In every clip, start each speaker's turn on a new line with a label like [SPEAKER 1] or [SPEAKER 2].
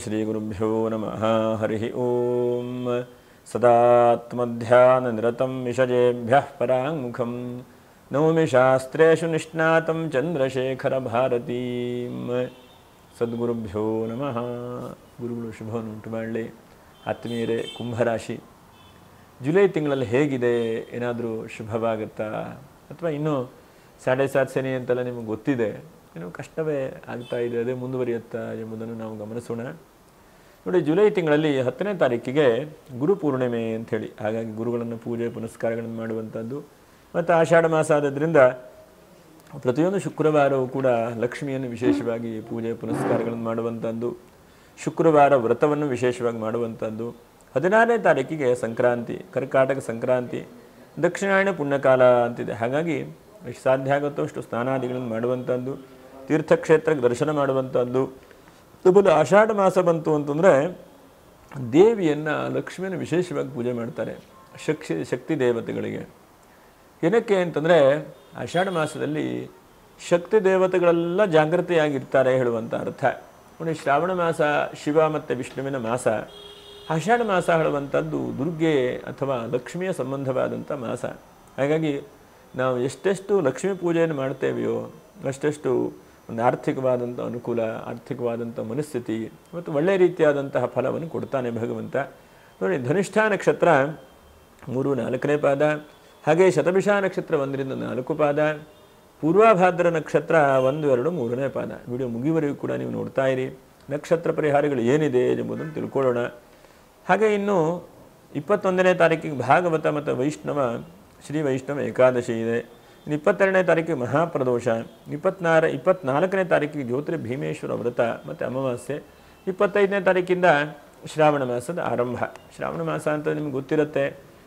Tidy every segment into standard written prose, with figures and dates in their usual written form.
[SPEAKER 1] श्रीगुरुभ्यो नमः हरिः ओं सदात्मध्याननिरतं विषजेभ्यः पराङ्मुखं नौमि शास्त्रेषु निष्णातं चन्द्रशेखरभारतीं ಸದ್ಗುರುಭ್ಯೋ ನಮಃ. ಗುರುಗಳು ಶುಭವನ್ನು ಉಂಟು ಮಾಡಲಿ. ಆತ್ಮೀಯರೇ, ಕುಂಭರಾಶಿ ಜುಲೈ ತಿಂಗಳಲ್ಲಿ ಹೇಗಿದೆ? ಏನಾದರೂ ಶುಭವಾಗುತ್ತಾ ಅಥವಾ ಇನ್ನೂ 7.5 ಶನಿ ಅಂತೆಲ್ಲ ನಿಮಗೆ ಗೊತ್ತಿದೆ, ಏನೋ ಕಷ್ಟವೇ ಆಗ್ತಾ ಇದೆ, ಅದೇ ಮುಂದುವರಿಯುತ್ತಾ ಎಂಬುದನ್ನು ನಾವು ಗಮನಿಸೋಣ. ನೋಡಿ, ಜುಲೈ ತಿಂಗಳಲ್ಲಿ 10ನೇ ತಾರೀಕಿಗೆ ಗುರು ಪೂರ್ಣಿಮೆ ಅಂಥೇಳಿ, ಹಾಗಾಗಿ ಗುರುಗಳನ್ನು ಪೂಜೆ ಪುನಸ್ಕಾರಗಳನ್ನು ಮಾಡುವಂಥದ್ದು. ಮತ್ತು ಆಷಾಢ ಮಾಸ ಆದದ್ರಿಂದ ಪ್ರತಿಯೊಂದು ಶುಕ್ರವಾರವೂ ಕೂಡ ಲಕ್ಷ್ಮಿಯನ್ನು ವಿಶೇಷವಾಗಿ ಪೂಜೆ ಪುನಸ್ಕಾರಗಳನ್ನು ಮಾಡುವಂಥದ್ದು, ಶುಕ್ರವಾರ ವ್ರತವನ್ನು ವಿಶೇಷವಾಗಿ ಮಾಡುವಂಥದ್ದು. 16ನೇ ತಾರೀಕಿಗೆ ಸಂಕ್ರಾಂತಿ, ಕರ್ಕಾಟಕ ಸಂಕ್ರಾಂತಿ, ದಕ್ಷಿಣಾಯಣ ಪುಣ್ಯಕಾಲ ಅಂತಿದೆ. ಹಾಗಾಗಿ ಎಷ್ಟು ಸಾಧ್ಯ ಆಗುತ್ತೋ ಅಷ್ಟು ಸ್ನಾನಾದಿಗಳನ್ನು ಮಾಡುವಂಥದ್ದು, ತೀರ್ಥಕ್ಷೇತ್ರಕ್ಕೆ ದರ್ಶನ ಮಾಡುವಂಥದ್ದು. ಮೊದಲು ಆಷಾಢ ಮಾಸ ಬಂತು ಅಂತಂದರೆ ದೇವಿಯನ್ನು, ಲಕ್ಷ್ಮಿಯನ್ನು ವಿಶೇಷವಾಗಿ ಪೂಜೆ ಮಾಡ್ತಾರೆ, ಶಕ್ತಿ ದೇವತೆಗಳಿಗೆ. ಏನಕ್ಕೆ ಅಂತಂದರೆ ಆಷಾಢ ಮಾಸದಲ್ಲಿ ಶಕ್ತಿ ದೇವತೆಗಳೆಲ್ಲ ಜಾಗೃತಿಯಾಗಿರ್ತಾರೆ ಹೇಳುವಂಥ ಅರ್ಥ. ನೋಡಿ, ಶ್ರಾವಣ ಮಾಸ ಶಿವ ಮತ್ತು ವಿಷ್ಣುವಿನ ಮಾಸ, ಆಷಾಢ ಮಾಸ ಹೇಳುವಂಥದ್ದು ದುರ್ಗೆ ಅಥವಾ ಲಕ್ಷ್ಮಿಯ ಸಂಬಂಧವಾದಂಥ ಮಾಸ. ಹಾಗಾಗಿ ನಾವು ಎಷ್ಟೆಷ್ಟು ಲಕ್ಷ್ಮೀ ಪೂಜೆಯನ್ನು ಮಾಡ್ತೇವೆಯೋ ಅಷ್ಟೆಷ್ಟು ಒಂದು ಆರ್ಥಿಕವಾದಂಥ ಅನುಕೂಲ, ಆರ್ಥಿಕವಾದಂಥ ಮನಸ್ಥಿತಿ ಮತ್ತು ಒಳ್ಳೆಯ ರೀತಿಯಾದಂತಹ ಫಲವನ್ನು ಕೊಡ್ತಾನೆ ಭಗವಂತ. ನೋಡಿ, ಧನಿಷ್ಠಾ ನಕ್ಷತ್ರ 3-4ನೇ ಪಾದ, ಹಾಗೆ ಶತಭಿಷ ನಕ್ಷತ್ರ 1-4 ಪಾದ, ಪೂರ್ವಾಭಾದ್ರ ನಕ್ಷತ್ರ 1, 2, 3ನೇ ಪಾದ. ವಿಡಿಯೋ ಮುಗಿಯುವವರೆಗೂ ಕೂಡ ನೀವು ನೋಡ್ತಾ ಇರಿ. ನಕ್ಷತ್ರ ಪರಿಹಾರಗಳು ಏನಿದೆ ಎಂಬುದನ್ನು ತಿಳ್ಕೊಳ್ಳೋಣ. ಹಾಗೆ ಇನ್ನು 21ನೇ ತಾರೀಕಿಗೆ ಭಾಗವತ ಮತ್ತು ವೈಷ್ಣವ, ಶ್ರೀ ವೈಷ್ಣವ ಏಕಾದಶಿ ಇದೆ. ಇನ್ನು 22ನೇ ತಾರೀಕಿಗೆ ಮಹಾಪ್ರದೋಷ, 24ನೇ ತಾರೀಕಿಗೆ ಜ್ಯೋತಿರ್ ಭೀಮೇಶ್ವರ ವ್ರತ ಮತ್ತು ಅಮಾವಾಸ್ಯೆ, 25ನೇ ತಾರೀಕಿಂದ ಶ್ರಾವಣ ಮಾಸದ ಆರಂಭ. ಶ್ರಾವಣ ಮಾಸ ಅಂತ ನಿಮ್ಗೆ ಗೊತ್ತಿರುತ್ತೆ,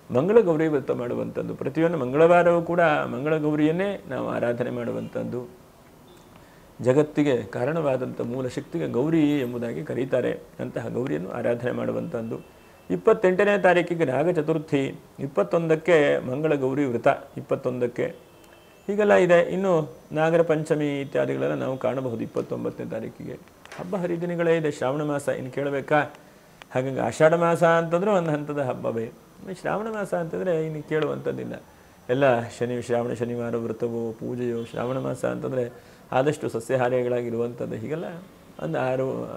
[SPEAKER 1] ಮಂಗಳ ಗೌರಿ ವ್ರತ ಮಾಡುವಂಥದ್ದು. ಪ್ರತಿಯೊಂದು ಮಂಗಳವಾರವೂ ಕೂಡ ಮಂಗಳ ಗೌರಿಯನ್ನೇ ನಾವು ಆರಾಧನೆ ಮಾಡುವಂಥದ್ದು. ಜಗತ್ತಿಗೆ ಕಾರಣವಾದಂಥ ಮೂಲ ಶಕ್ತಿಗೆ ಗೌರಿ ಎಂಬುದಾಗಿ ಕರೀತಾರೆ. ಅಂತಹ ಗೌರಿಯನ್ನು ಆರಾಧನೆ ಮಾಡುವಂಥದ್ದು. 28ನೇ ತಾರೀಕಿಗೆ ನಾಗ ಚತುರ್ಥಿ, 21ಕ್ಕೆ ಮಂಗಳ ಗೌರಿ ವ್ರತ, 21ಕ್ಕೆ ಹೀಗೆಲ್ಲ ಇದೆ. ಇನ್ನು ನಾಗರ ಪಂಚಮಿ ಇತ್ಯಾದಿಗಳೆಲ್ಲ ನಾವು ಕಾಣಬಹುದು 29ನೇ ತಾರೀಕಿಗೆ. ಹಬ್ಬ ಹರಿದಿನಗಳೇ ಇದೆ. ಶ್ರಾವಣ ಮಾಸ ಇನ್ನು ಕೇಳಬೇಕಾ? ಹಾಗಾಗಿ ಆಷಾಢ ಮಾಸ ಅಂತಂದ್ರೆ ಒಂದು ಹಂತದ ಹಬ್ಬವೇ. ಶ್ರಾವಣ ಮಾಸ ಅಂತಂದರೆ ಇನ್ನು ಕೇಳುವಂಥದ್ದಿಲ್ಲ. ಎಲ್ಲ ಶ್ರಾವಣ ಶನಿವಾರ ವ್ರತವೋ ಪೂಜೆಯೋ. ಶ್ರಾವಣ ಮಾಸ ಅಂತಂದರೆ ಆದಷ್ಟು ಸಸ್ಯಾಹಾರಿಗಳಾಗಿರುವಂಥದ್ದು. ಹೀಗೆಲ್ಲ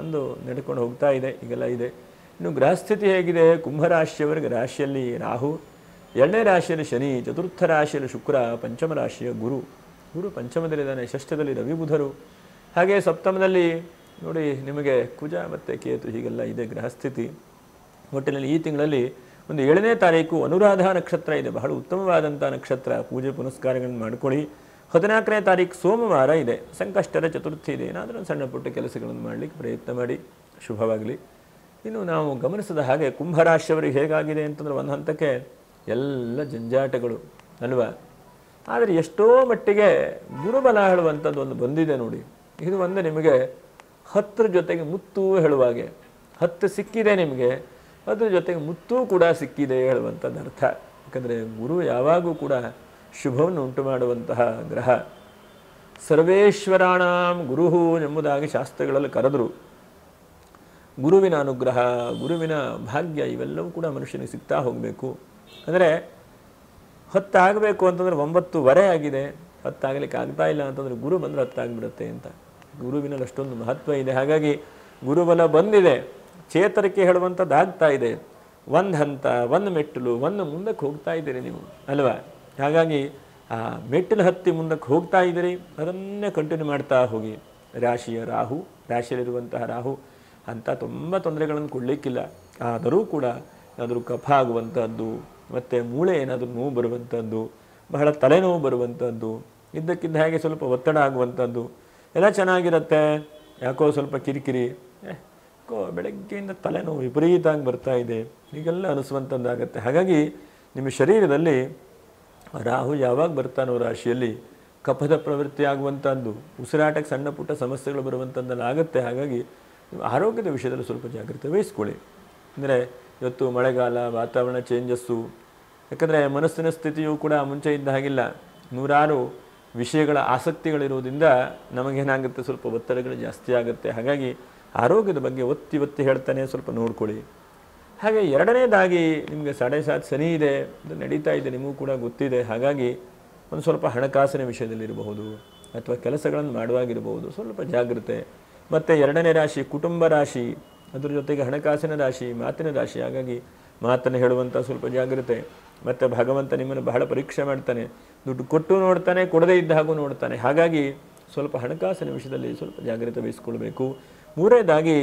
[SPEAKER 1] ಅಂದು ನಡ್ಕೊಂಡು ಹೋಗ್ತಾ ಇದೆ. ಹೀಗೆಲ್ಲ ಇದೆ. ಇನ್ನು ಗ್ರಹಸ್ಥಿತಿ ಹೇಗಿದೆ? ಕುಂಭರಾಶಿಯವರೆಗೆ ರಾಶಿಯಲ್ಲಿ ರಾಹು, 2ನೇ ರಾಶಿಯಲ್ಲಿ ಶನಿ, 4ಥ ರಾಶಿಯಲ್ಲಿ ಶುಕ್ರ, 5ಮ ರಾಶಿಯ ಗುರು ಪಂಚಮದಲ್ಲಿದ್ದಾನೆ, 6ಠದಲ್ಲಿ ರವಿ ಬುಧರು, ಹಾಗೆ ಸಪ್ತಮದಲ್ಲಿ ನೋಡಿ ನಿಮಗೆ ಕುಜ ಮತ್ತು ಕೇತು. ಹೀಗೆಲ್ಲ ಇದೆ ಗ್ರಹಸ್ಥಿತಿ. ಒಟ್ಟಿನಲ್ಲಿ ಈ ತಿಂಗಳಲ್ಲಿ ಒಂದು 7ನೇ ತಾರೀಕು ಅನುರಾಧ ನಕ್ಷತ್ರ ಇದೆ, ಬಹಳ ಉತ್ತಮವಾದಂಥ ನಕ್ಷತ್ರ. ಪೂಜೆ ಪುನಸ್ಕಾರಗಳನ್ನು ಮಾಡ್ಕೊಳ್ಳಿ. 14ನೇ ತಾರೀಕು ಸೋಮವಾರ ಇದೆ, ಸಂಕಷ್ಟರ ಚತುರ್ಥಿ ಇದೆ. ಏನಾದರೂ ಒಂದು ಸಣ್ಣ ಪುಟ್ಟ ಕೆಲಸಗಳನ್ನು ಮಾಡಲಿಕ್ಕೆ ಪ್ರಯತ್ನ ಮಾಡಿ, ಶುಭವಾಗಲಿ. ಇನ್ನು ನಾವು ಗಮನಿಸಿದ ಹಾಗೆ ಕುಂಭರಾಶಿಯವರಿಗೆ ಹೇಗಾಗಿದೆ ಅಂತಂದರೆ ಒಂದು ಹಂತಕ್ಕೆ ಎಲ್ಲ ಜಂಜಾಟಗಳು ಅಲ್ವಾ. ಆದರೆ ಎಷ್ಟೋ ಮಟ್ಟಿಗೆ ಗುರುಬಲ ಹೇಳುವಂಥದ್ದು ಒಂದು ಬಂದಿದೆ ನೋಡಿ. ಇದು ಒಂದು ನಿಮಗೆ 10 ಜೊತೆಗೆ ಮುತ್ತು ಹೇಳುವಾಗೆ, 10 ಸಿಕ್ಕಿದೆ ನಿಮಗೆ, ಅದ್ರ ಜೊತೆಗೆ ಮುತ್ತೂ ಕೂಡ ಸಿಕ್ಕಿದೆ ಹೇಳುವಂಥದ್ದು ಅರ್ಥ. ಯಾಕಂದರೆ ಗುರು ಯಾವಾಗೂ ಕೂಡ ಶುಭವನ್ನು ಉಂಟು ಮಾಡುವಂತಹ ಗ್ರಹ. ಸರ್ವೇಶ್ವರಾಣಾಂ ಗುರುಹು ಎಂಬುದಾಗಿ ಶಾಸ್ತ್ರಗಳಲ್ಲಿ ಕರೆದರು. ಗುರುವಿನ ಅನುಗ್ರಹ, ಗುರುವಿನ ಭಾಗ್ಯ ಇವೆಲ್ಲವೂ ಕೂಡ ಮನುಷ್ಯನಿಗೆ ಸಿಗ್ತಾ ಹೋಗಬೇಕು. ಅಂದರೆ 10 ಆಗಬೇಕು ಅಂತಂದರೆ 9:15 ಆಗಿದೆ, 10 ಆಗಲಿಕ್ಕೆ ಆಗ್ತಾ ಇಲ್ಲ ಅಂತಂದರೆ ಗುರು ಬಂದರೆ 10 ಆಗಿಬಿಡುತ್ತೆ ಅಂತ. ಗುರುವಿನಲ್ಲಿ ಅಷ್ಟೊಂದು ಮಹತ್ವ ಇದೆ. ಹಾಗಾಗಿ ಗುರುಬಲ ಬಂದಿದೆ, ಚೇತರಿಕೆ ಹೇಳುವಂಥದ್ದು ಆಗ್ತಾ ಇದೆ. ಒಂದು ಹಂತ, ಒಂದು ಮೆಟ್ಟಲು, ಒಂದು ಮುಂದಕ್ಕೆ ಹೋಗ್ತಾ ಇದ್ದೀರಿ ನೀವು ಅಲ್ವಾ. ಹಾಗಾಗಿ ಆ ಮೆಟ್ಟಿಲು ಹತ್ತಿ ಮುಂದಕ್ಕೆ ಹೋಗ್ತಾ ಇದ್ದೀರಿ, ಅದನ್ನೇ ಕಂಟಿನ್ಯೂ ಮಾಡ್ತಾ ಹೋಗಿ. ರಾಶಿಯಲ್ಲಿರುವಂತಹ ರಾಹು ಅಂಥ ತುಂಬ ತೊಂದರೆಗಳನ್ನು ಕೊಡಲಿಕ್ಕಿಲ್ಲ. ಆದರೂ ಕೂಡ ಏನಾದರೂ ಕಫ ಆಗುವಂಥದ್ದು, ಮತ್ತು ಮೂಳೆ ಏನಾದರೂ ನೋವು ಬರುವಂಥದ್ದು, ಬಹಳ ತಲೆನೋವು ಬರುವಂಥದ್ದು, ಇದ್ದಕ್ಕಿದ್ದ ಹಾಗೆ ಸ್ವಲ್ಪ ಒತ್ತಡ ಆಗುವಂಥದ್ದು ಎಲ್ಲ ಚೆನ್ನಾಗಿರುತ್ತೆ. ಯಾಕೋ ಸ್ವಲ್ಪ ಕಿರಿಕಿರಿ, ಬೆಳಗ್ಗೆಯಿಂದ ತಲೆನೋವು ವಿಪರೀತವಾಗಿ ಬರ್ತಾ ಇದೆ, ಹೀಗೆಲ್ಲ ಅನಿಸುವಂಥದ್ದಾಗತ್ತೆ. ಹಾಗಾಗಿ ನಿಮ್ಮ ಶರೀರದಲ್ಲಿ ರಾಹು ಯಾವಾಗ ಬರ್ತಾನೋ ರಾಶಿಯಲ್ಲಿ ಕಫದ ಪ್ರವೃತ್ತಿ ಆಗುವಂಥದ್ದು, ಉಸಿರಾಟಕ್ಕೆ ಸಣ್ಣ ಪುಟ್ಟ ಸಮಸ್ಯೆಗಳು ಬರುವಂಥದ್ದೆಲ್ಲ ಆಗುತ್ತೆ. ಹಾಗಾಗಿ ಆರೋಗ್ಯದ ವಿಷಯದಲ್ಲಿ ಸ್ವಲ್ಪ ಜಾಗ್ರತೆ ವಹಿಸ್ಕೊಳ್ಳಿ. ಅಂದರೆ ಇವತ್ತು ಮಳೆಗಾಲ, ವಾತಾವರಣ ಚೇಂಜಸ್ಸು, ಯಾಕಂದರೆ ಮನಸ್ಸಿನ ಸ್ಥಿತಿಯೂ ಕೂಡ ಮುಂಚೆ ಇದ್ದ ಹಾಗಿಲ್ಲ. ನೂರಾರು ವಿಷಯಗಳ ಆಸಕ್ತಿಗಳಿರುವುದರಿಂದ ನಮಗೇನಾಗುತ್ತೆ, ಸ್ವಲ್ಪ ಒತ್ತಡಗಳು ಜಾಸ್ತಿ ಆಗುತ್ತೆ. ಹಾಗಾಗಿ ಆರೋಗ್ಯದ ಬಗ್ಗೆ ಒತ್ತಿ ಒತ್ತಿ ಹೇಳ್ತಾನೆ, ಸ್ವಲ್ಪ ನೋಡ್ಕೊಳ್ಳಿ. ಹಾಗೆ ಎರಡನೇದಾಗಿ ನಿಮಗೆ 7.5 ಶನಿ ಇದೆ, ಅದು ನಡೀತಾ ಇದೆ, ನಿಮಗೂ ಕೂಡ ಗೊತ್ತಿದೆ. ಹಾಗಾಗಿ ಒಂದು ಸ್ವಲ್ಪ ಹಣಕಾಸಿನ ವಿಷಯದಲ್ಲಿರಬಹುದು ಅಥವಾ ಕೆಲಸಗಳನ್ನು ಮಾಡುವಾಗಿರಬಹುದು, ಸ್ವಲ್ಪ ಜಾಗ್ರತೆ. ಮತ್ತು ಎರಡನೇ ರಾಶಿ ಕುಟುಂಬ ರಾಶಿ, ಅದರ ಜೊತೆಗೆ ಹಣಕಾಸಿನ ರಾಶಿ, ಮಾತಿನ ರಾಶಿ. ಹಾಗಾಗಿ ಮಾತನ್ನು ಹೇಳುವಂಥ ಸ್ವಲ್ಪ ಜಾಗ್ರತೆ. ಮತ್ತು ಭಗವಂತ ನಿಮ್ಮನ್ನು ಬಹಳ ಪರೀಕ್ಷೆ ಮಾಡ್ತಾನೆ, ದುಡ್ಡು ಕೊಟ್ಟು ನೋಡ್ತಾನೆ, ಕೊಡದೇ ಇದ್ದ ಹಾಗೂ ನೋಡ್ತಾನೆ. ಹಾಗಾಗಿ ಸ್ವಲ್ಪ ಹಣಕಾಸಿನ ವಿಷಯದಲ್ಲಿ ಸ್ವಲ್ಪ ಜಾಗ್ರತೆ ವಹಿಸ್ಕೊಳ್ಬೇಕು. ಮೂರನೇದಾಗಿ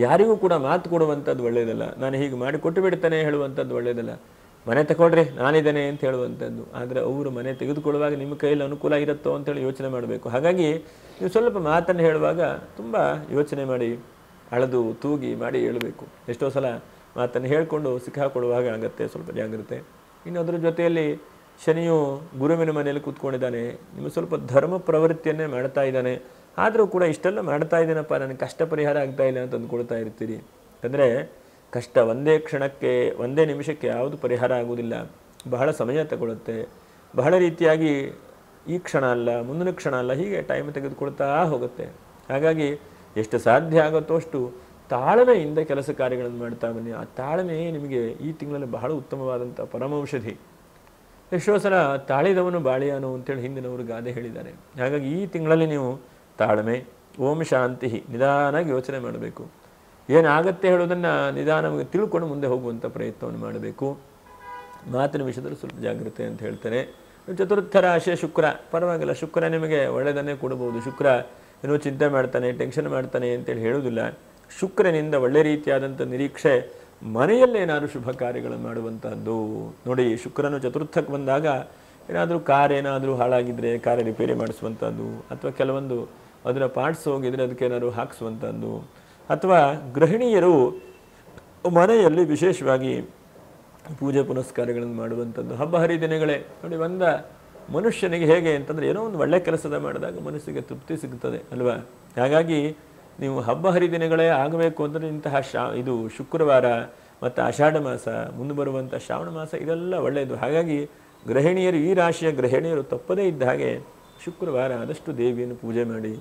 [SPEAKER 1] ಯಾರಿಗೂ ಕೂಡ ಮಾತು ಕೊಡುವಂಥದ್ದು ಒಳ್ಳೆಯದಲ್ಲ. ನಾನು ಹೀಗೆ ಮಾಡಿ ಕೊಟ್ಟು ಬಿಡ್ತಾನೆ ಹೇಳುವಂಥದ್ದು ಒಳ್ಳೆಯದಲ್ಲ. ಮನೆ ತಗೊಳ್ರಿ ನಾನಿದ್ದೇನೆ ಅಂತ ಹೇಳುವಂಥದ್ದು. ಆದರೆ ಅವರು ಮನೆ ತೆಗೆದುಕೊಳ್ಳುವಾಗ ನಿಮ್ಮ ಕೈಯಲ್ಲಿ ಅನುಕೂಲ ಇರುತ್ತೋ ಅಂತೇಳಿ ಯೋಚನೆ ಮಾಡಬೇಕು. ಹಾಗಾಗಿ ನೀವು ಸ್ವಲ್ಪ ಮಾತನ್ನು ಹೇಳುವಾಗ ತುಂಬ ಯೋಚನೆ ಮಾಡಿ, ಅಳೆದು ತೂಗಿ ಮಾಡಿ ಹೇಳಬೇಕು. ಎಷ್ಟೋ ಸಲ ಮಾತನ್ನು ಹೇಳಿಕೊಂಡು ಸಿಕ್ಕಾಕೊಳ್ಳುವಾಗ ಆಗುತ್ತೆ, ಸ್ವಲ್ಪ ಜಾಗ್ರತೆ. ಇನ್ನು ಅದರ ಜೊತೆಯಲ್ಲಿ ಶನಿಯು ಗುರುವಿನ ಮನೆಯಲ್ಲಿ ಕೂತ್ಕೊಂಡಿದ್ದಾನೆ, ನಿಮಗೆ ಸ್ವಲ್ಪ ಧರ್ಮ ಪ್ರವೃತ್ತಿಯನ್ನೇ ಮಾಡ್ತಾ ಇದ್ದಾನೆ. ಆದರೂ ಕೂಡ ಇಷ್ಟೆಲ್ಲ ಮಾಡ್ತಾ ಇದ್ದೀನಪ್ಪ, ನನಗೆ ಕಷ್ಟ ಪರಿಹಾರ ಆಗ್ತಾ ಇಲ್ಲ ಅಂತ ಅಂದ್ಕೊಳ್ತಾ ಇರ್ತೀರಿ. ಅಂದರೆ ಕಷ್ಟ ಒಂದೇ ಕ್ಷಣಕ್ಕೆ, ಒಂದೇ ನಿಮಿಷಕ್ಕೆ ಯಾವುದು ಪರಿಹಾರ ಆಗುವುದಿಲ್ಲ, ಬಹಳ ಸಮಯ ತಗೊಳ್ಳುತ್ತೆ. ಬಹಳ ರೀತಿಯಾಗಿ ಈ ಕ್ಷಣ ಅಲ್ಲ, ಮುಂದಿನ ಕ್ಷಣ ಅಲ್ಲ, ಹೀಗೆ ಟೈಮ್ ತೆಗೆದುಕೊಳ್ತಾ ಹೋಗುತ್ತೆ. ಹಾಗಾಗಿ ಎಷ್ಟು ಸಾಧ್ಯ ಆಗುತ್ತೋ ಅಷ್ಟು ತಾಳ್ಮೆಯಿಂದ ಕೆಲಸ ಕಾರ್ಯಗಳನ್ನು ಮಾಡ್ತಾ ಬನ್ನಿ. ಆ ತಾಳ್ಮೆ ನಿಮಗೆ ಈ ತಿಂಗಳಲ್ಲಿ ಬಹಳ ಉತ್ತಮವಾದಂಥ ಪರಮೌಷಧಿ. ಎಷ್ಟೋ ಸಲ ತಾಳಿದವನು ಬಾಳಿಯಾನು ಅಂತೇಳಿ ಹಿಂದಿನವರು ಗಾದೆ ಹೇಳಿದ್ದಾರೆ. ಹಾಗಾಗಿ ಈ ತಿಂಗಳಲ್ಲಿ ನೀವು ತಾಳ್ಮೆ, ಓಂ ಶಾಂತಿ, ನಿಧಾನಾಗಿ ಯೋಚನೆ ಮಾಡಬೇಕು. ಏನಾಗತ್ತೆ ಹೇಳೋದನ್ನು ನಿಧಾನವಾಗಿ ತಿಳ್ಕೊಂಡು ಮುಂದೆ ಹೋಗುವಂಥ ಪ್ರಯತ್ನವನ್ನು ಮಾಡಬೇಕು. ಮಾತಿನ ವಿಷಯದಲ್ಲಿ ಸ್ವಲ್ಪ ಜಾಗ್ರತೆ ಅಂತ ಹೇಳ್ತಾರೆ. ಚತುರ್ಥ ರಾಶಿಯ ಶುಕ್ರ, ಪರವಾಗಿಲ್ಲ, ಶುಕ್ರ ನಿಮಗೆ ಒಳ್ಳೆಯದನ್ನೇ ಕೊಡಬಹುದು. ಶುಕ್ರ ಏನೋ ಚಿಂತೆ ಮಾಡ್ತಾನೆ, ಟೆನ್ಷನ್ ಮಾಡ್ತಾನೆ ಅಂತೇಳಿ ಹೇಳೋದಿಲ್ಲ. ಶುಕ್ರನಿಂದ ಒಳ್ಳೆ ರೀತಿಯಾದಂಥ ನಿರೀಕ್ಷೆ, ಮನೆಯಲ್ಲೇನಾದರೂ ಶುಭ ಕಾರ್ಯಗಳನ್ನು ಮಾಡುವಂಥದ್ದು. ನೋಡಿ, ಶುಕ್ರನು ಚತುರ್ಥಕ್ಕೆ ಬಂದಾಗ ಏನಾದರೂ ಕಾರ್ ಏನಾದರೂ ಹಾಳಾಗಿದ್ದರೆ ಕಾರ್ ರಿಪೇರಿ ಮಾಡಿಸುವಂಥದ್ದು, ಅಥವಾ ಕೆಲವೊಂದು ಅದರ ಪಾರ್ಟ್ಸ್ ಹೋಗಿದರೆ ಅದಕ್ಕೆ ಏನಾದರೂ ಹಾಕಿಸುವಂಥದ್ದು, ಅಥವಾ ಗೃಹಿಣಿಯರು ಮನೆಯಲ್ಲಿ ವಿಶೇಷವಾಗಿ ಪೂಜೆ ಪುನಸ್ಕಾರಗಳನ್ನು ಮಾಡುವಂಥದ್ದು. ಹಬ್ಬ ಹರಿದಿನಗಳೇ ನೋಡಿ, ಒಂದ ಮನುಷ್ಯನಿಗೆ ಹೇಗೆ ಅಂತಂದರೆ ಏನೋ ಒಂದು ಒಳ್ಳೆ ಕೆಲಸದ ಮಾಡಿದಾಗ ಮನಸ್ಸಿಗೆ ತೃಪ್ತಿ ಸಿಗುತ್ತದೆ ಅಲ್ವಾ. ಹಾಗಾಗಿ ನೀವು ಹಬ್ಬ ಹರಿದಿನಗಳೇ ಆಗಬೇಕು ಅಂದರೆ ಇಂತಹ ಇದು ಶುಕ್ರವಾರ ಮತ್ತು ಆಷಾಢ ಮಾಸ, ಮುಂದೆ ಬರುವಂಥ ಶ್ರಾವಣ ಮಾಸ, ಇದೆಲ್ಲ ಒಳ್ಳೆಯದು. ಹಾಗಾಗಿ ಗೃಹಿಣಿಯರು, ಈ ರಾಶಿಯ ಗೃಹಿಣಿಯರು ತಪ್ಪದೇ ಇದ್ದ ಹಾಗೆ ಶುಕ್ರವಾರ ಆದಷ್ಟು ದೇವಿಯನ್ನು ಪೂಜೆ ಮಾಡಿ,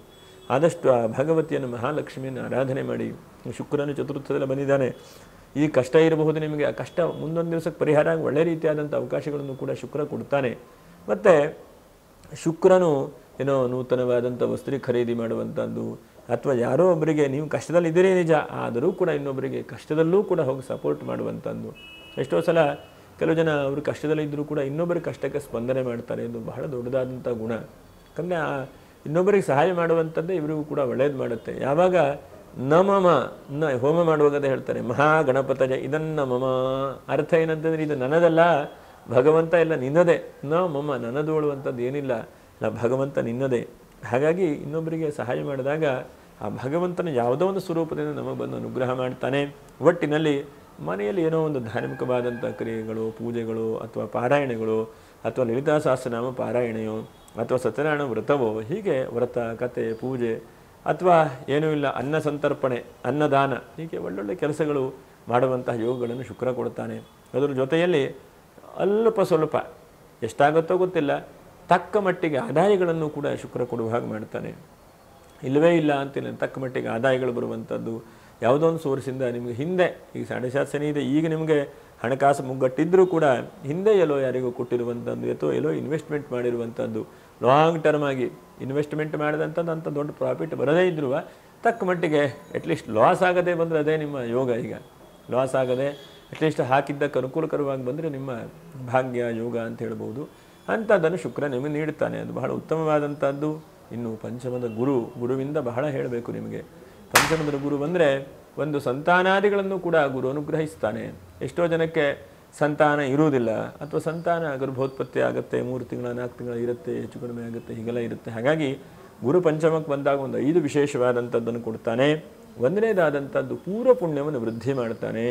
[SPEAKER 1] ಆದಷ್ಟು ಆ ಭಗವತಿಯನ್ನು, ಮಹಾಲಕ್ಷ್ಮಿಯನ್ನು ಆರಾಧನೆ ಮಾಡಿ. ಶುಕ್ರನು ಚತುರ್ಥದಲ್ಲಿ ಬಂದಿದ್ದಾನೆ, ಈ ಕಷ್ಟ ಇರಬಹುದು ನಿಮಗೆ, ಆ ಕಷ್ಟ ಮುಂದೊಂದು ದಿವಸಕ್ಕೆ ಪರಿಹಾರ ಆಗಿ ಒಳ್ಳೆ ರೀತಿಯಾದಂಥ ಅವಕಾಶಗಳನ್ನು ಕೂಡ ಶುಕ್ರ ಕೊಡ್ತಾನೆ. ಮತ್ತು ಶುಕ್ರನು ಏನೋ ನೂತನವಾದಂಥ ವಸ್ತು ಖರೀದಿ ಮಾಡುವಂಥದ್ದು, ಅಥವಾ ಯಾರೋ ಒಬ್ಬರಿಗೆ ನೀವು ಕಷ್ಟದಲ್ಲಿದ್ದೀರಿ ನಿಜ, ಆದರೂ ಕೂಡ ಇನ್ನೊಬ್ಬರಿಗೆ ಕಷ್ಟದಲ್ಲೂ ಕೂಡ ಹೋಗಿ ಸಪೋರ್ಟ್ ಮಾಡುವಂಥದ್ದು. ಎಷ್ಟೋ ಸಲ ಕೆಲವು ಜನ ಅವರು ಕಷ್ಟದಲ್ಲಿದ್ದರೂ ಕೂಡ ಇನ್ನೊಬ್ಬರ ಕಷ್ಟಕ್ಕೆ ಸ್ಪಂದನೆ ಮಾಡ್ತಾರೆ. ಇದು ಬಹಳ ದೊಡ್ಡದಾದಂಥ ಗುಣ. ಯಾಕಂದರೆ ಆ ಇನ್ನೊಬ್ಬರಿಗೆ ಸಹಾಯ ಮಾಡುವಂಥದ್ದೇ ಇವರಿಗೂ ಕೂಡ ಒಳ್ಳೇದು ಮಾಡುತ್ತೆ. ಯಾವಾಗ ನಮಮ ಹೋಮ ಮಾಡುವಾಗದೇ ಹೇಳ್ತಾರೆ ಮಹಾಗಣಪತಜ ಇದನ್ನ ಮಮ, ಅರ್ಥ ಏನಂತಂದರೆ ಇದು ನನ್ನದಲ್ಲ, ಭಗವಂತ ಎಲ್ಲ ನಿನ್ನದೇ. ಮಮ, ನನ್ನದೋಳು ಅಂಥದ್ದು ಏನಿಲ್ಲ, ಭಗವಂತ ನಿನ್ನದೇ. ಹಾಗಾಗಿ ಇನ್ನೊಬ್ಬರಿಗೆ ಸಹಾಯ ಮಾಡಿದಾಗ ಆ ಭಗವಂತನ ಯಾವುದೋ ಒಂದು ಸ್ವರೂಪದಿಂದ ನಮಗೆ ಬಂದು ಅನುಗ್ರಹ ಮಾಡ್ತಾನೆ. ಒಟ್ಟಿನಲ್ಲಿ ಮನೆಯಲ್ಲಿ ಏನೋ ಒಂದು ಧಾರ್ಮಿಕವಾದಂಥ ಕ್ರಿಯೆಗಳು, ಪೂಜೆಗಳು, ಅಥವಾ ಪಾರಾಯಣಗಳು, ಅಥವಾ ಲಲಿತಾ ಸಹಸ್ರನಾಮ ಪಾರಾಯಣೆಯೋ, ಅಥವಾ ಸತ್ಯನಾರಾಯಣ ವ್ರತವೋ, ಹೀಗೆ ವ್ರತ, ಕತೆ, ಪೂಜೆ, ಅಥವಾ ಏನೂ ಇಲ್ಲ ಅನ್ನ ಸಂತರ್ಪಣೆ, ಅನ್ನದಾನ, ಹೀಗೆ ಒಳ್ಳೊಳ್ಳೆ ಕೆಲಸಗಳು ಮಾಡುವಂತಹ ಯೋಗಗಳನ್ನು ಶುಕ್ರ ಕೊಡ್ತಾನೆ. ಅದರ ಜೊತೆಯಲ್ಲಿ ಅಲ್ಪ ಸ್ವಲ್ಪ ಎಷ್ಟಾಗುತ್ತೋ ಗೊತ್ತಿಲ್ಲ, ತಕ್ಕ ಮಟ್ಟಿಗೆ ಆದಾಯಗಳನ್ನು ಕೂಡ ಶುಕ್ರ ಕೊಡುವ ಹಾಗೆ ಮಾಡ್ತಾನೆ. ಇಲ್ಲವೇ ಇಲ್ಲ ಅಂತಿಲ್ಲ, ತಕ್ಕ ಮಟ್ಟಿಗೆ ಆದಾಯಗಳು ಬರುವಂಥದ್ದು. ಯಾವುದೋ ಒಂದು ಸೋರ್ಸಿಂದ ನಿಮಗೆ ಹಿಂದೆ, ಈಗ 7.5 ಶನಿ ಇದೆ, ಈಗ ನಿಮಗೆ ಹಣಕಾಸು ಮುಗ್ಗಟ್ಟಿದ್ದರೂ ಕೂಡ ಹಿಂದೆ ಎಲ್ಲೋ ಯಾರಿಗೂ ಕೊಟ್ಟಿರುವಂಥದ್ದು, ಅಥವಾ ಎಲ್ಲೋ ಇನ್ವೆಸ್ಟ್ಮೆಂಟ್ ಮಾಡಿರುವಂಥದ್ದು, ಲಾಂಗ್ ಟರ್ಮ್ ಆಗಿ ಇನ್ವೆಸ್ಟ್ಮೆಂಟ್ ಮಾಡಿದಂಥದ್ದು ಅಂಥ ದೊಡ್ಡ ಪ್ರಾಫಿಟ್ ಬರದೇ ಇದ್ದರೂ ತಕ್ಕ ಮಟ್ಟಿಗೆ ಅಟ್ಲೀಸ್ಟ್ ಲಾಸ್ ಆಗದೆ ಬಂದರೆ ಅದೇ ನಿಮ್ಮ ಯೋಗ. ಈಗ ಲಾಸ್ ಆಗದೆ ಅಟ್ಲೀಸ್ಟ್ ಹಾಕಿದ್ದಕ್ಕೆ ಅನುಕೂಲಕರವಾಗಿ ಬಂದರೆ ನಿಮ್ಮ ಭಾಗ್ಯ, ಯೋಗ ಅಂತ ಹೇಳ್ಬೋದು. ಅಂಥದ್ದನ್ನು ಶುಕ್ರ ನಿಮಗೆ ನೀಡುತ್ತಾನೆ, ಅದು ಬಹಳ ಉತ್ತಮವಾದಂಥದ್ದು. ಇನ್ನು ಪಂಚಮದ ಗುರುವಿಂದ ಬಹಳ ಹೇಳಬೇಕು ನಿಮಗೆ. ಪಂಚಮದ ಗುರು ಬಂದರೆ ಒಂದು ಸಂತಾನಾದಿಗಳನ್ನು ಕೂಡ ಗುರು ಅನುಗ್ರಹಿಸ್ತಾನೆ. ಎಷ್ಟೋ ಜನಕ್ಕೆ ಸಂತಾನ ಇರುವುದಿಲ್ಲ, ಅಥವಾ ಸಂತಾನ ಗರ್ಭೋತ್ಪತ್ತಿ ಆಗುತ್ತೆ, 3 ತಿಂಗಳ 4 ತಿಂಗಳ ಇರುತ್ತೆ, ಹೆಚ್ಚು ಕಡಿಮೆ ಆಗುತ್ತೆ, ಹೀಗೆಲ್ಲ ಇರುತ್ತೆ. ಹಾಗಾಗಿ ಗುರು ಪಂಚಮಕ್ಕೆ ಬಂದಾಗ ಒಂದು 5 ವಿಶೇಷವಾದಂಥದ್ದನ್ನು ಕೊಡ್ತಾನೆ. ಒಂದನೇದಾದಂಥದ್ದು ಪೂರ್ವ ಪುಣ್ಯವನ್ನು ವೃದ್ಧಿ ಮಾಡ್ತಾನೆ.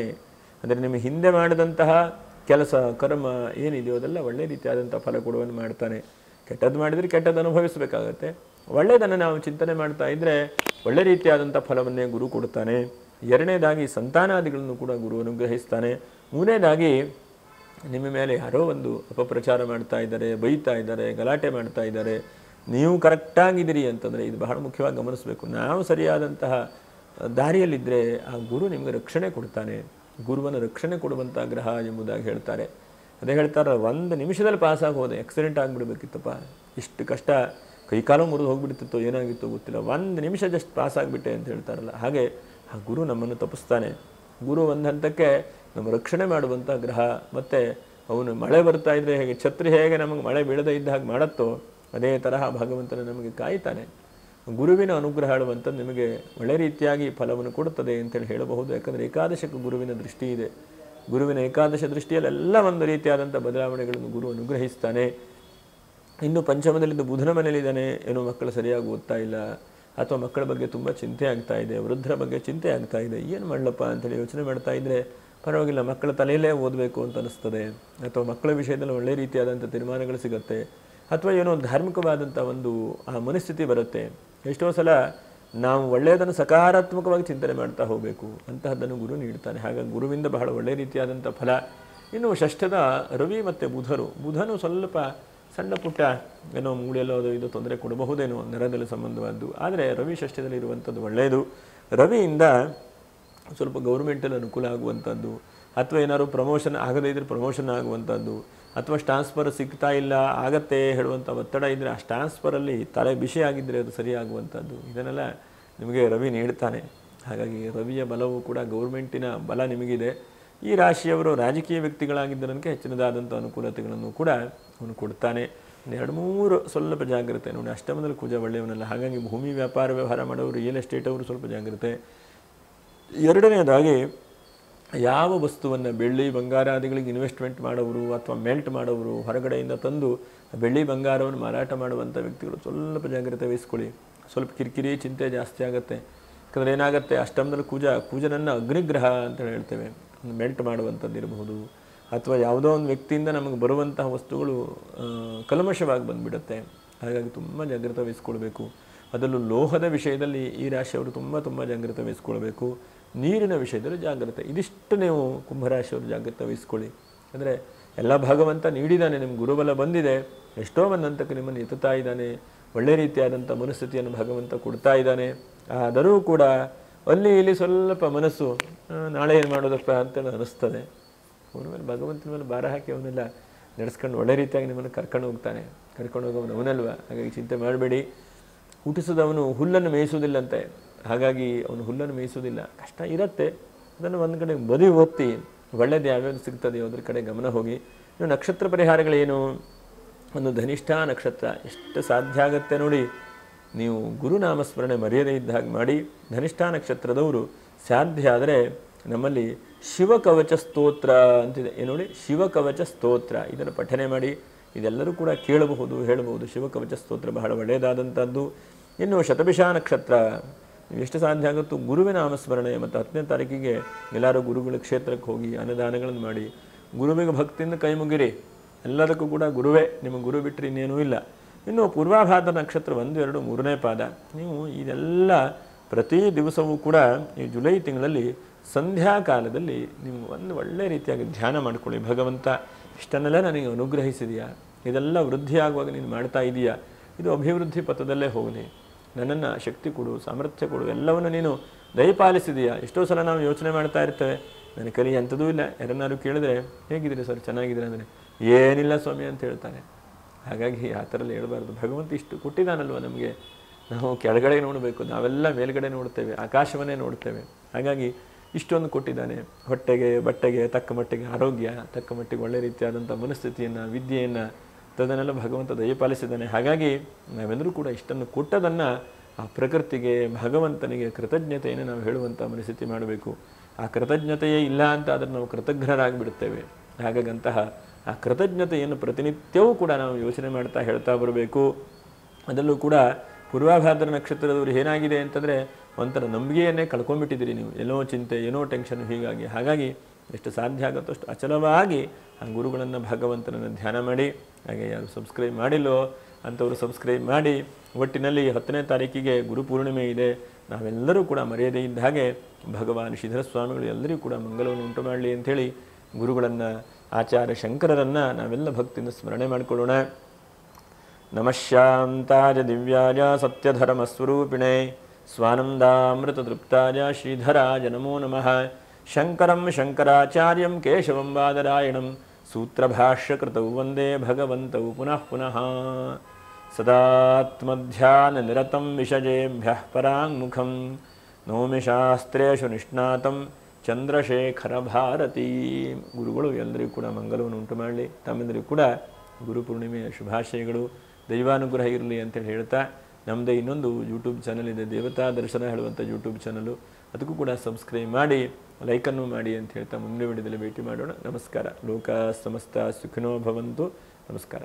[SPEAKER 1] ಅಂದರೆ ನಿಮಗೆ ಹಿಂದೆ ಮಾಡಿದಂತಹ ಕೆಲಸ, ಕರ್ಮ ಏನಿದೆಯೋ ಅದೆಲ್ಲ ಒಳ್ಳೆ ರೀತಿಯಾದಂಥ ಫಲ ಕೊಡುವನ್ನು ಮಾಡ್ತಾನೆ. ಕೆಟ್ಟದ್ದು ಮಾಡಿದರೆ ಕೆಟ್ಟದ್ದು ಅನುಭವಿಸಬೇಕಾಗತ್ತೆ. ಒಳ್ಳೆಯದನ್ನು ನಾವು ಚಿಂತನೆ ಮಾಡ್ತಾ ಇದ್ದರೆ ಒಳ್ಳೆ ರೀತಿಯಾದಂಥ ಫಲವನ್ನೇ ಗುರು ಕೊಡ್ತಾನೆ. ಎರಡನೇದಾಗಿ ಸಂತಾನಾದಿಗಳನ್ನು ಕೂಡ ಗುರು ಅನುಗ್ರಹಿಸ್ತಾನೆ. ಮೂರನೇದಾಗಿ ನಿಮ್ಮ ಮೇಲೆ ಯಾರೋ ಒಂದು ಅಪಪ್ರಚಾರ ಮಾಡ್ತಾ ಇದ್ದಾರೆ, ಬೈತಾ ಇದ್ದಾರೆ, ಗಲಾಟೆ ಮಾಡ್ತಾ ಇದ್ದಾರೆ, ನೀವು ಕರೆಕ್ಟಾಗಿದ್ದೀರಿ ಅಂತಂದರೆ ಇದು ಬಹಳ ಮುಖ್ಯವಾಗಿ ಗಮನಿಸಬೇಕು. ನಾವು ಸರಿಯಾದಂತಹ ದಾರಿಯಲ್ಲಿದ್ದರೆ ಆ ಗುರು ನಿಮಗೆ ರಕ್ಷಣೆ ಕೊಡ್ತಾನೆ. ಗುರುವನ್ನು ರಕ್ಷಣೆ ಕೊಡುವಂಥ ಗ್ರಹ ಎಂಬುದಾಗಿ ಹೇಳ್ತಾರೆ. ಅದೇ ಹೇಳ್ತಾರೆ, 1 ನಿಮಿಷದಲ್ಲಿ ಪಾಸಾಗಿ ಹೋದೆ, ಆಕ್ಸಿಡೆಂಟ್ ಆಗಿಬಿಡ್ಬೇಕಿತ್ತಪ್ಪ, ಇಷ್ಟು ಕಷ್ಟ, ಕೈಕಾಲು ಮುರಿದು ಹೋಗಿಬಿಡ್ತಿತ್ತೋ ಏನಾಗಿತ್ತೋ ಗೊತ್ತಿಲ್ಲ, 1 ನಿಮಿಷ ಜಸ್ಟ್ ಪಾಸಾಗಿಬಿಟ್ಟೆ ಅಂತ ಹೇಳ್ತಾರಲ್ಲ, ಹಾಗೆ ಆ ಗುರು ನಮ್ಮನ್ನು ತಪ್ಪಿಸ್ತಾನೆ. ಗುರು ಒಂದು ಹಂತಕ್ಕೆ ನಮ್ಮ ರಕ್ಷಣೆ ಮಾಡುವಂಥ ಗ್ರಹ. ಮತ್ತು ಅವನು ಮಳೆ ಬರ್ತಾ ಇದ್ದರೆ ಹೇಗೆ ಛತ್ರಿ ಹೇಗೆ ನಮಗೆ ಮಳೆ ಬೀಳದೇ ಇದ್ದ ಹಾಗೆ ಮಾಡುತ್ತೋ ಅದೇ ತರಹ ಭಗವಂತನ ನಮಗೆ ಕಾಯ್ತಾನೆ. ಗುರುವಿನ ಅನುಗ್ರಹ ಹೇಳುವಂಥದ್ದು ನಿಮಗೆ ಒಳ್ಳೆ ರೀತಿಯಾಗಿ ಫಲವನ್ನು ಕೊಡುತ್ತದೆ ಅಂತೇಳಿ ಹೇಳಬಹುದು. ಯಾಕಂದರೆ ಏಕಾದಶಕ್ಕೆ ಗುರುವಿನ ದೃಷ್ಟಿ ಇದೆ. ಗುರುವಿನ ಏಕಾದಶ ದೃಷ್ಟಿಯಲ್ಲೆಲ್ಲ ಒಂದು ರೀತಿಯಾದಂಥ ಬದಲಾವಣೆಗಳನ್ನು ಗುರು ಅನುಗ್ರಹಿಸ್ತಾನೆ. ಇನ್ನು ಪಂಚಮದಲ್ಲಿದ್ದು ಬುಧನ ಮನೆಯಲ್ಲಿದ್ದಾನೆ, ಏನೋ ಮಕ್ಕಳು ಸರಿಯಾಗಿ ಓದ್ತಾ ಇಲ್ಲ, ಅಥವಾ ಮಕ್ಕಳ ಬಗ್ಗೆ ತುಂಬ ಚಿಂತೆ ಆಗ್ತಾ ಇದೆ, ವೃದ್ಧರ ಬಗ್ಗೆ ಚಿಂತೆ ಆಗ್ತಾ ಇದೆ, ಏನು ಮಾಡಲಪ್ಪ ಅಂತೇಳಿ ಯೋಚನೆ ಮಾಡ್ತಾ ಇದ್ದರೆ ಪರವಾಗಿಲ್ಲ, ಮಕ್ಕಳ ತಲೆಯಲ್ಲೇ ಓದಬೇಕು ಅಂತ ಅನಿಸ್ತದೆ, ಅಥವಾ ಮಕ್ಕಳ ವಿಷಯದಲ್ಲಿ ಒಳ್ಳೆ ರೀತಿಯಾದಂಥ ತೀರ್ಮಾನಗಳು ಸಿಗುತ್ತೆ, ಅಥವಾ ಏನೋ ಧಾರ್ಮಿಕವಾದಂಥ ಒಂದು ಆ ಮನಸ್ಥಿತಿ ಬರುತ್ತೆ. ಎಷ್ಟೋ ಸಲ ನಾವು ಒಳ್ಳೆಯದನ್ನು ಸಕಾರಾತ್ಮಕವಾಗಿ ಚಿಂತನೆ ಮಾಡ್ತಾ ಹೋಗಬೇಕು, ಅಂತಹದ್ದನ್ನು ಗುರು ನೀಡ್ತಾನೆ. ಹಾಗಾಗಿ ಗುರುವಿಂದ ಬಹಳ ಒಳ್ಳೆಯ ರೀತಿಯಾದಂಥ ಫಲ. ಇನ್ನು ಷಷ್ಠದ ರವಿ ಮತ್ತು ಬುಧನು ಸ್ವಲ್ಪ ಸಣ್ಣ ಪುಟ್ಟ ಏನೋ ಮೂಳೆಯಲ್ಲೋ ಅದು ಇದು ತೊಂದರೆ ಕೊಡಬಹುದೇನೋ, ನರದಲ್ಲಿ ಸಂಬಂಧವಾದ್ದು. ಆದರೆ ರವಿ ಷಷ್ಠದಲ್ಲಿ ಇರುವಂಥದ್ದು ಒಳ್ಳೆಯದು. ರವಿಯಿಂದ ಸ್ವಲ್ಪ ಗೌರ್ಮೆಂಟಲ್ಲಿ ಅನುಕೂಲ ಆಗುವಂಥದ್ದು, ಅಥವಾ ಏನಾದ್ರು ಪ್ರಮೋಷನ್ ಆಗದೇ ಇದ್ದರೆ ಪ್ರಮೋಷನ್ ಆಗುವಂಥದ್ದು, ಅಥವಾ ಟ್ರಾನ್ಸ್ಫರ್ ಸಿಗ್ತಾ ಇಲ್ಲ ಆಗತ್ತೆ ಹೇಳುವಂಥ ಒತ್ತಡ ಇದ್ದರೆ ಆ ಟ್ರಾನ್ಸ್ಫರಲ್ಲಿ ತಲೆ ಬಿಸಿ ಆಗಿದ್ದರೆ ಅದು ಸರಿಯಾಗುವಂಥದ್ದು, ಇದನ್ನೆಲ್ಲ ನಿಮಗೆ ರವಿ ನೀಡ್ತಾನೆ. ಹಾಗಾಗಿ ರವಿಯ ಬಲವು ಕೂಡ ಗೌರ್ಮೆಂಟಿನ ಬಲ ನಿಮಗಿದೆ. ಈ ರಾಶಿಯವರು ರಾಜಕೀಯ ವ್ಯಕ್ತಿಗಳಾಗಿದ್ದರಕ್ಕೆ ಹೆಚ್ಚಿನದಾದಂಥ ಅನುಕೂಲತೆಗಳನ್ನು ಕೂಡ ಅವನು ಕೊಡ್ತಾನೆ. 2-3 ಸ್ವಲ್ಪ ಜಾಗ್ರತೆ ನೋಡಿ. ಅಷ್ಟಮದಲ್ಲಿ ಕುಜ ಒಳ್ಳೆಯವನಲ್ಲ, ಹಾಗಾಗಿ ಭೂಮಿ ವ್ಯಾಪಾರ ವ್ಯವಹಾರ ಮಾಡೋರು, ರಿಯಲ್ ಎಸ್ಟೇಟ್ ಅವರು ಸ್ವಲ್ಪ ಜಾಗ್ರತೆ. ಎರಡನೆಯದಾಗಿ ಯಾವ ವಸ್ತುವನ್ನು ಬೆಳ್ಳಿ ಬಂಗಾರಾದಿಗಳಿಗೆ ಇನ್ವೆಸ್ಟ್ಮೆಂಟ್ ಮಾಡೋರು ಅಥವಾ ಮೆಲ್ಟ್ ಮಾಡೋರು, ಹೊರಗಡೆಯಿಂದ ತಂದು ಬೆಳ್ಳಿ ಬಂಗಾರವನ್ನು ಮಾರಾಟ ಮಾಡುವಂಥ ವ್ಯಕ್ತಿಗಳು ಸ್ವಲ್ಪ ಜಾಗ್ರತೆ ವಹಿಸ್ಕೊಳ್ಳಿ. ಸ್ವಲ್ಪ ಕಿರಿಕಿರಿ ಚಿಂತೆ ಜಾಸ್ತಿ ಆಗುತ್ತೆ. ಯಾಕಂದರೆ ಏನಾಗುತ್ತೆ, ಅಷ್ಟಮದಲ್ಲಿ ಕೂಜನನ್ನು ಅಗ್ನಿಗ್ರಹ ಅಂತ ಹೇಳ್ತೇವೆ. ಮೆಲ್ಟ್ ಮಾಡುವಂಥದ್ದು ಇರಬಹುದು, ಅಥವಾ ಯಾವುದೋ ಒಂದು ವ್ಯಕ್ತಿಯಿಂದ ನಮಗೆ ಬರುವಂತಹ ವಸ್ತುಗಳು ಕಲ್ಮಶವಾಗಿ ಬಂದುಬಿಡುತ್ತೆ. ಹಾಗಾಗಿ ತುಂಬ ಜಾಗ್ರತೆ ವಹಿಸ್ಕೊಳ್ಬೇಕು. ಅದರಲ್ಲೂ ಲೋಹದ ವಿಷಯದಲ್ಲಿ ಈ ರಾಶಿಯವರು ತುಂಬ ಜಾಗ್ರತೆ ವಹಿಸ್ಕೊಳ್ಬೇಕು. ನೀರಿನ ವಿಷಯದಲ್ಲಿ ಜಾಗ್ರತೆ. ಇದಿಷ್ಟು ನೀವು ಕುಂಭರಾಶಿಯವರು ಜಾಗ್ರತೆ ವಹಿಸ್ಕೊಳ್ಳಿ. ಅಂದರೆ ಎಲ್ಲ ಭಗವಂತ ನೀಡಿದ್ದಾನೆ, ನಿಮ್ಮ ಗುರುಬಲ ಬಂದಿದೆ, ಎಷ್ಟೋ ಒಂದು ಹಂತಕ್ಕೆ ನಿಮ್ಮನ್ನು ಎತ್ತುತ್ತಾ ಇದ್ದಾನೆ, ಒಳ್ಳೆ ರೀತಿಯಾದಂಥ ಮನಸ್ಥಿತಿಯನ್ನು ಭಗವಂತ ಕೊಡ್ತಾ ಇದ್ದಾನೆ. ಆದರೂ ಕೂಡ ಅಲ್ಲಿ ಇಲ್ಲಿ ಸ್ವಲ್ಪ ಮನಸ್ಸು ನಾಳೆ ಏನು ಮಾಡೋದಪ್ಪ ಅಂತೇಳಿ ಅನ್ನಿಸ್ತದೆ. ಅವನ ಮೇಲೆ ಭಗವಂತನ ಮೇಲೆ ಭಾರ ಹಾಕಿ ಅವನ್ನೆಲ್ಲ ನಡೆಸ್ಕೊಂಡು ಒಳ್ಳೆ ರೀತಿಯಾಗಿ ನಿಮ್ಮನ್ನು ಕರ್ಕೊಂಡು ಹೋಗ್ತಾನೆ. ಕರ್ಕೊಂಡು ಹೋಗೋವನು ಅವನಲ್ವ, ಹಾಗಾಗಿ ಚಿಂತೆ ಮಾಡಬೇಡಿ. ಹುಟ್ಟಿಸಿದವನು ಹುಲ್ಲನ್ನು ಮೇಯಿಸೋದಿಲ್ಲಂತೆ, ಹಾಗಾಗಿ ಅವನು ಹುಲ್ಲನ್ನು ಮೇಯಿಸೋದಿಲ್ಲ. ಕಷ್ಟ ಇರುತ್ತೆ, ಅದನ್ನು ಒಂದು ಕಡೆ ಬದಿ ಒತ್ತಿ ಒಳ್ಳೆಯದು ಯಾವ್ಯಾವುದು ಸಿಗ್ತದೆಯೋ ಅದ್ರ ಕಡೆ ಗಮನ ಹೋಗಿ. ಇನ್ನು ನಕ್ಷತ್ರ ಪರಿಹಾರಗಳೇನು? ಒಂದು ಧನಿಷ್ಠ ನಕ್ಷತ್ರ, ಎಷ್ಟು ಸಾಧ್ಯ ಆಗುತ್ತೆ ನೋಡಿ ನೀವು ಗುರುನಾಮಸ್ಮರಣೆ ಮರ್ಯಾದೆ ಇದ್ದ ಹಾಗೆ ಮಾಡಿ. ಧನಿಷ್ಠ ನಕ್ಷತ್ರದವರು ಸಾಧ್ಯ ಆದರೆ ನಮ್ಮಲ್ಲಿ ಶಿವಕವಚ ಸ್ತೋತ್ರ ಅಂತಿದೆ, ನೋಡಿ ಶಿವಕವಚ ಸ್ತೋತ್ರ, ಇದನ್ನು ಪಠನೆ ಮಾಡಿ. ಇದೆಲ್ಲರೂ ಕೂಡ ಕೇಳಬಹುದು, ಹೇಳಬಹುದು. ಶಿವಕವಚ ಸ್ತೋತ್ರ ಬಹಳ ಒಳ್ಳೆಯದಾದಂಥದ್ದು. ಇನ್ನು ಶತಭಿಷ ನಕ್ಷತ್ರ, ನೀವು ಎಷ್ಟು ಸಾಧ್ಯ ಆಗುತ್ತೋ ಗುರುವಿನ ನಾಮಸ್ಮರಣೆ. ಮತ್ತು 10ನೇ ತಾರೀಕಿಗೆ ಎಲ್ಲರೂ ಗುರುಗಳ ಕ್ಷೇತ್ರಕ್ಕೆ ಹೋಗಿ ಅನ್ನದಾನಗಳನ್ನು ಮಾಡಿ ಗುರುವಿಗೆ ಭಕ್ತಿಯಿಂದ ಕೈ ಮುಗಿರಿ. ಎಲ್ಲದಕ್ಕೂ ಕೂಡ ಗುರುವೇ, ನಿಮ್ಮ ಗುರು ಬಿಟ್ಟರೆ ಇನ್ನೇನೂ ಇಲ್ಲ. ಇನ್ನು ಪೂರ್ವಾಭಾದ್ರ ನಕ್ಷತ್ರ 1, 2, 3ನೇ ಪಾದ, ನೀವು ಇದೆಲ್ಲ ಪ್ರತಿ ದಿವಸವೂ ಕೂಡ ಈ ಜುಲೈ ತಿಂಗಳಲ್ಲಿ ಸಂಧ್ಯಾ ಕಾಲದಲ್ಲಿ ನೀವು ಒಂದು ಒಳ್ಳೆ ರೀತಿಯಾಗಿ ಧ್ಯಾನ ಮಾಡಿಕೊಳ್ಳಿ. ಭಗವಂತ ಇಷ್ಟನ್ನೆಲ್ಲ ನನಗೆ ಅನುಗ್ರಹಿಸಿದೆಯಾ, ಇದೆಲ್ಲ ವೃದ್ಧಿಯಾಗುವಾಗ ನೀನು ಮಾಡ್ತಾ ಇದೆಯಾ, ಇದು ಅಭಿವೃದ್ಧಿ ಪಥದಲ್ಲೇ ಹೋಗಲಿ, ನನ್ನನ್ನು ಶಕ್ತಿ ಕೊಡು, ಸಾಮರ್ಥ್ಯ ಕೊಡು, ಎಲ್ಲವನ್ನು ನೀನು ದಯಪಾಲಿಸಿದೆಯಾ. ಎಷ್ಟೋ ಸಲ ನಾವು ಯೋಚನೆ ಮಾಡ್ತಾ ಇರ್ತೇವೆ, ನನ್ನ ಕಲಿ ಅಂಥದೂ ಇಲ್ಲ. ಯಾರನ್ನಾರು ಕೇಳಿದ್ರೆ ಹೇಗಿದ್ದೀರಿ ಸರ್, ಚೆನ್ನಾಗಿದ್ದೀರಿ ಅಂದರೆ ಏನಿಲ್ಲ ಸ್ವಾಮಿ ಅಂತ ಹೇಳ್ತಾನೆ. ಹಾಗಾಗಿ ಆ ಥರಲ್ಲಿ ಹೇಳ್ಬಾರ್ದು. ಭಗವಂತ ಇಷ್ಟು ಕೊಟ್ಟಿದ್ದಾನಲ್ವ ನಮಗೆ, ನಾವು ಕೆಳಗಡೆ ನೋಡಬೇಕು, ನಾವೆಲ್ಲ ಮೇಲ್ಗಡೆ ನೋಡ್ತೇವೆ, ಆಕಾಶವನ್ನೇ ನೋಡ್ತೇವೆ. ಹಾಗಾಗಿ ಇಷ್ಟೊಂದು ಕೊಟ್ಟಿದ್ದಾನೆ. ಹೊಟ್ಟೆಗೆ ಬಟ್ಟೆಗೆ ತಕ್ಕ ಮಟ್ಟಿಗೆ ಆರೋಗ್ಯ, ತಕ್ಕ ಮಟ್ಟಿಗೆ ಒಳ್ಳೆ ರೀತಿಯಾದಂಥ ಮನಸ್ಥಿತಿಯನ್ನು, ವಿದ್ಯೆಯನ್ನು, ಅದನ್ನೆಲ್ಲ ಭಗವಂತ ದಯಪಾಲಿಸಿದ್ದಾನೆ. ಹಾಗಾಗಿ ನಾವೆಲ್ಲರೂ ಕೂಡ ಇಷ್ಟನ್ನು ಕೊಟ್ಟದನ್ನು ಆ ಪ್ರಕೃತಿಗೆ, ಭಗವಂತನಿಗೆ ಕೃತಜ್ಞತೆಯನ್ನು ನಾವು ಹೇಳುವಂಥ ಮನಸ್ಥಿತಿ ಮಾಡಬೇಕು. ಆ ಕೃತಜ್ಞತೆಯೇ ಇಲ್ಲ ಅಂತ ಅದನ್ನು ನಾವು ಕೃತಜ್ಞರಾಗಿಬಿಡುತ್ತೇವೆ. ಹಾಗಾಗಂತಹ ಆ ಕೃತಜ್ಞತೆಯನ್ನು ಪ್ರತಿನಿತ್ಯವೂ ಕೂಡ ನಾವು ಯೋಚನೆ ಮಾಡ್ತಾ ಹೇಳ್ತಾ ಬರಬೇಕು. ಅದರಲ್ಲೂ ಕೂಡ ಪೂರ್ವಾಭಾದ್ರ ನಕ್ಷತ್ರದವರು ಏನಾಗಿದೆ ಅಂತಂದರೆ ಒಂಥರ ನಂಬಿಕೆಯನ್ನೇ ಕಳ್ಕೊಂಡ್ಬಿಟ್ಟಿದ್ದೀರಿ ನೀವು, ಏನೋ ಚಿಂತೆ, ಏನೋ ಟೆನ್ಷನ್. ಹಾಗಾಗಿ ಎಷ್ಟು ಸಾಧ್ಯ ಆಗುತ್ತೋ ಅಷ್ಟು ಅಚಲವಾಗಿ ಆ ಗುರುಗಳನ್ನು, ಭಗವಂತನನ್ನು ಧ್ಯಾನ ಮಾಡಿ. ಹಾಗೆ ಯಾರು ಸಬ್ಸ್ಕ್ರೈಬ್ ಮಾಡಿಲ್ಲೋ ಅಂಥವರು ಸಬ್ಸ್ಕ್ರೈಬ್ ಮಾಡಿ. ಒಟ್ಟಿನಲ್ಲಿ 10ನೇ ತಾರೀಕಿಗೆ ಗುರುಪೂರ್ಣಿಮೆ ಇದೆ. ನಾವೆಲ್ಲರೂ ಕೂಡ ಮರ್ಯಾದೆ ಇದ್ದ ಹಾಗೆ ಭಗವಾನ್ ಶ್ರೀಧರ ಸ್ವಾಮಿಗಳು ಎಲ್ಲರಿಗೂ ಕೂಡ ಮಂಗಲವನ್ನು ಉಂಟು ಮಾಡಲಿ ಅಂಥೇಳಿ ಗುರುಗಳನ್ನು, ಆಚಾರ್ಯ ಶಂಕರರನ್ನು ನಾವೆಲ್ಲ ಭಕ್ತಿಯಿಂದ ಸ್ಮರಣೆ ಮಾಡಿಕೊಳ್ಳೋಣ. ನಮಃ ಶಾಂತಾಯ ದಿವ್ಯಾಯ ಸತ್ಯಧರ್ಮಸ್ವರೂಪಿಣೆ ಸ್ವಾನಂದಾಮೃತತೃಪ್ತಾಯ ಶ್ರೀಧರಾಯ ನಮೋ ನಮಃ. ಶಂಕರಂ ಶಂಕರಾಚಾರ್ಯಂ ಕೇಶವಂ ಬಾದರಾಯಣಂ ಸೂತ್ರಭಾಷ್ಯಕೃತೌ ವಂದೇ ಭಗವಂತೌ ಪುನಃ ಪುನಃ. ಸದಾತ್ಮಧ್ಯಾನನಿರತಂ ವಿಷಜೇಭ್ಯಃ ಪರಾಂಗುಖಂ ನೌಮಿ ಶಾಸ್ತ್ರೇಷು ನಿಷ್ಣಾತಂ ಚಂದ್ರಶೇಖರ ಭಾರತೀ. ಗುರುಗಳು ಎಲ್ಲರಿಗೂ ಕೂಡ ಮಂಗಲವನ್ನು ಉಂಟು ಮಾಡಲಿ. ತಮ್ಮೆಲ್ಲರಿಗೂ ಕೂಡ ಗುರುಪೂರ್ಣಿಮೆಯ ಶುಭಾಶಯಗಳು. ದೈವಾನುಗ್ರಹ ಇರಲಿ ಅಂತೇಳಿ ಹೇಳ್ತಾ, ನಮ್ಮದೇ ಇನ್ನೊಂದು ಯೂಟ್ಯೂಬ್ ಚಾನಲ್ ಇದೆ, ದೇವತಾ ದರ್ಶನ ಹೇಳುವಂಥ ಯೂಟ್ಯೂಬ್ ಚಾನಲು. ಅದಕ್ಕೂ ಕೂಡ ಸಬ್ಸ್ಕ್ರೈಬ್ ಮಾಡಿ, ಲೈಕನ್ನು ಮಾಡಿ ಅಂತ ಹೇಳ್ತಾ ಮುಂದೆ ವಿಡಿಯೋದಲ್ಲಿ ಭೇಟಿ ಮಾಡೋಣ. ನಮಸ್ಕಾರ. ಲೋಕ ಸಮಸ್ತ ಸುಖಿನೋ ಭವಂತು. ನಮಸ್ಕಾರ.